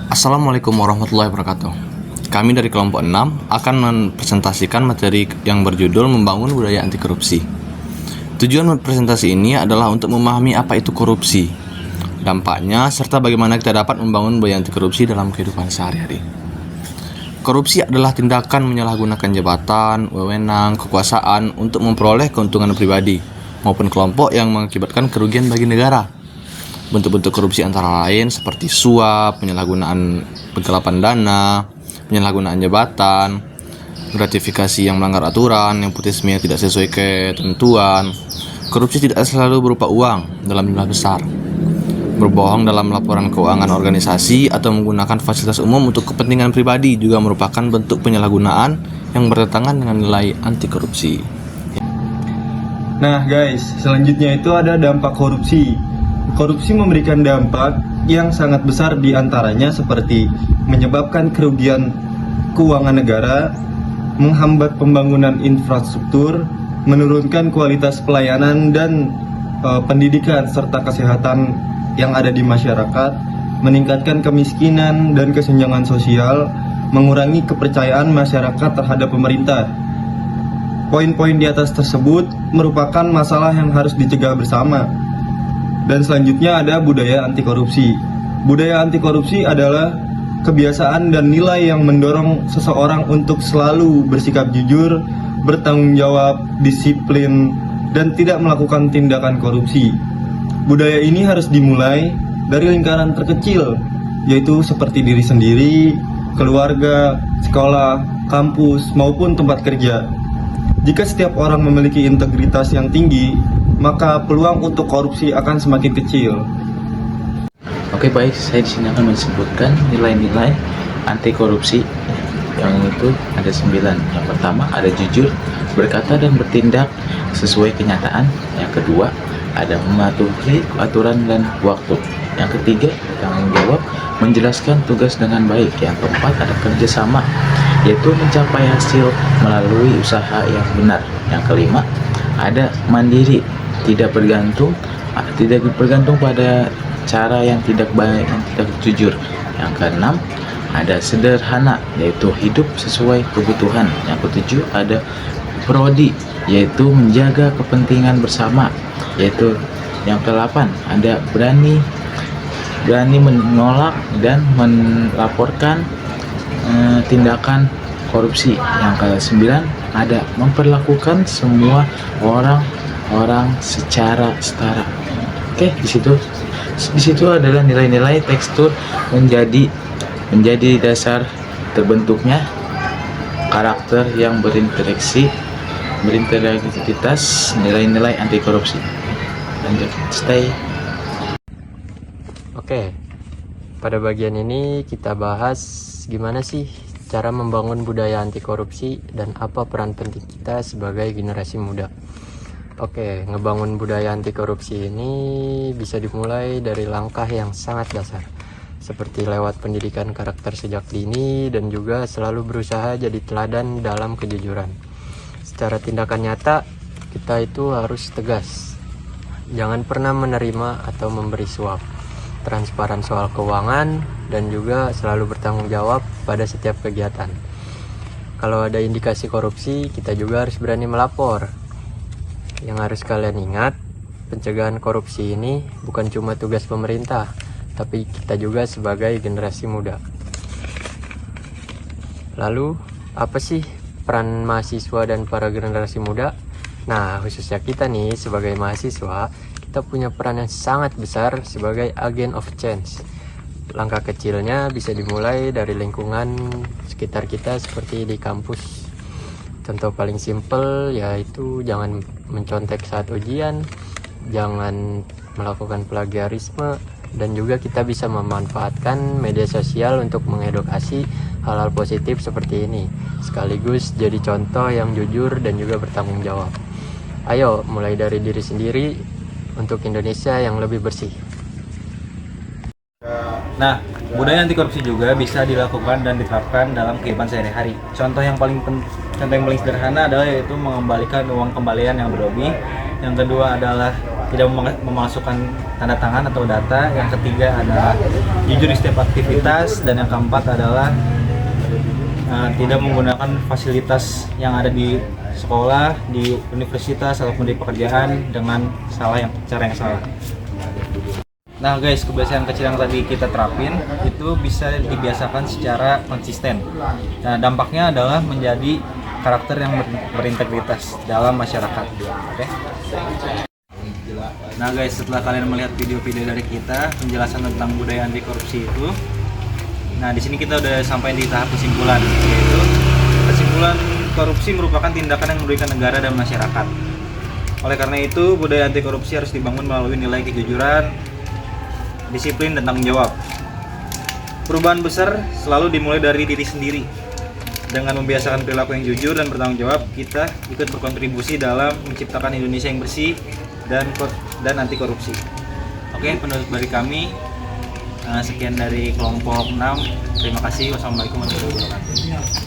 Assalamualaikum warahmatullahi wabarakatuh. Kami dari kelompok 6 akan mempresentasikan materi yang berjudul Membangun Budaya Anti Korupsi. Tujuan presentasi ini adalah untuk memahami apa itu korupsi, dampaknya, serta bagaimana kita dapat membangun budaya anti korupsi dalam kehidupan sehari-hari. Korupsi adalah tindakan menyalahgunakan jabatan, wewenang, kekuasaan untuk memperoleh keuntungan pribadi maupun kelompok yang mengakibatkan kerugian bagi negara. Bentuk-bentuk korupsi antara lain seperti suap, penyalahgunaan penggelapan dana, penyalahgunaan jabatan, gratifikasi yang melanggar aturan, nepotisme yang tidak sesuai ketentuan. Korupsi tidak selalu berupa uang dalam jumlah besar, berbohong dalam laporan keuangan organisasi, atau menggunakan fasilitas umum untuk kepentingan pribadi juga merupakan bentuk penyalahgunaan yang bertentangan dengan nilai anti korupsi. Nah guys, selanjutnya itu ada dampak korupsi. Korupsi memberikan dampak yang sangat besar, diantaranya seperti menyebabkan kerugian keuangan negara, menghambat pembangunan infrastruktur, menurunkan kualitas pelayanan dan pendidikan serta kesehatan yang ada di masyarakat, meningkatkan kemiskinan dan kesenjangan sosial, mengurangi kepercayaan masyarakat terhadap pemerintah. Poin-poin di atas tersebut merupakan masalah yang harus dicegah bersama. Dan selanjutnya ada budaya anti korupsi. Budaya anti korupsi adalah kebiasaan dan nilai yang mendorong seseorang untuk selalu bersikap jujur, bertanggung jawab, disiplin, dan tidak melakukan tindakan korupsi. Budaya ini harus dimulai dari lingkaran terkecil, yaitu seperti diri sendiri, keluarga, sekolah, kampus, maupun tempat kerja. Jika setiap orang memiliki integritas yang tinggi, maka peluang untuk korupsi akan semakin kecil. Oke, baik, saya di sini akan menyebutkan nilai-nilai anti korupsi, yang itu ada 9. Yang pertama ada jujur, berkata dan bertindak sesuai kenyataan. Yang kedua ada mematuhi aturan dan waktu. Yang ketiga bertanggung jawab, menjelaskan tugas dengan baik. Yang keempat ada kerjasama, yaitu mencapai hasil melalui usaha yang benar. Yang kelima ada mandiri, tidak bergantung pada cara yang tidak baik, yang tidak jujur. Yang keenam ada sederhana, yaitu hidup sesuai kebutuhan. Yang ketujuh ada prodi, yaitu menjaga kepentingan bersama. Yaitu yang kedelapan ada berani menolak dan melaporkan tindakan korupsi. Yang ke-9 ada memperlakukan semua orang secara setara. Oke, di situ adalah nilai-nilai tekstur menjadi dasar terbentuknya karakter yang berintegritas, nilai-nilai anti korupsi. Lanjut, stay. Oke, pada bagian ini kita bahas gimana sih cara membangun budaya anti korupsi dan apa peran penting kita sebagai generasi muda. Oke, ngebangun budaya anti korupsi ini bisa dimulai dari langkah yang sangat dasar, seperti lewat pendidikan karakter sejak dini dan juga selalu berusaha jadi teladan dalam kejujuran. Secara tindakan nyata, kita itu harus tegas. Jangan pernah menerima atau memberi suap, transparan soal keuangan, dan juga selalu bertanggung jawab pada setiap kegiatan. Kalau ada indikasi korupsi, kita juga harus berani melapor. Yang harus kalian ingat, pencegahan korupsi ini bukan cuma tugas pemerintah, tapi kita juga sebagai generasi muda. Lalu, apa sih peran mahasiswa dan para generasi muda? Nah, khususnya kita nih sebagai mahasiswa, kita punya peran yang sangat besar sebagai agent of change. Langkah kecilnya bisa dimulai dari lingkungan sekitar kita seperti di kampus. Contoh paling simpel yaitu jangan mencontek saat ujian, jangan melakukan plagiarisme, dan juga kita bisa memanfaatkan media sosial untuk mengedukasi hal-hal positif seperti ini, sekaligus jadi contoh yang jujur dan juga bertanggung jawab. Ayo mulai dari diri sendiri untuk Indonesia yang lebih bersih. Nah, budaya anti korupsi juga bisa dilakukan dan diterapkan dalam kehidupan sehari-hari. Contoh yang paling sederhana adalah yaitu mengembalikan uang kembalian yang berlebih. Yang kedua adalah tidak memasukkan tanda tangan atau data. Yang ketiga adalah jujur di setiap aktivitas, dan yang keempat adalah tidak menggunakan fasilitas yang ada di sekolah, di universitas ataupun di pekerjaan dengan cara yang salah. Nah guys, kebiasaan kecil yang tadi kita terapin itu bisa dibiasakan secara konsisten. Nah, dampaknya adalah menjadi karakter yang berintegritas dalam masyarakat. Oke? Nah guys, setelah kalian melihat video-video dari kita penjelasan tentang budaya anti korupsi itu, nah di sini kita udah sampai di tahap kesimpulan, yaitu kesimpulan korupsi merupakan tindakan yang merugikan negara dan masyarakat. Oleh karena itu, budaya anti korupsi harus dibangun melalui nilai kejujuran, disiplin, dan tanggung jawab. Perubahan besar selalu dimulai dari diri sendiri. Dengan membiasakan perilaku yang jujur dan bertanggung jawab, kita ikut berkontribusi dalam menciptakan Indonesia yang bersih dan anti korupsi. Oke, penutup dari kami, sekian dari kelompok 6. Terima kasih. Wassalamualaikum warahmatullahi wabarakatuh.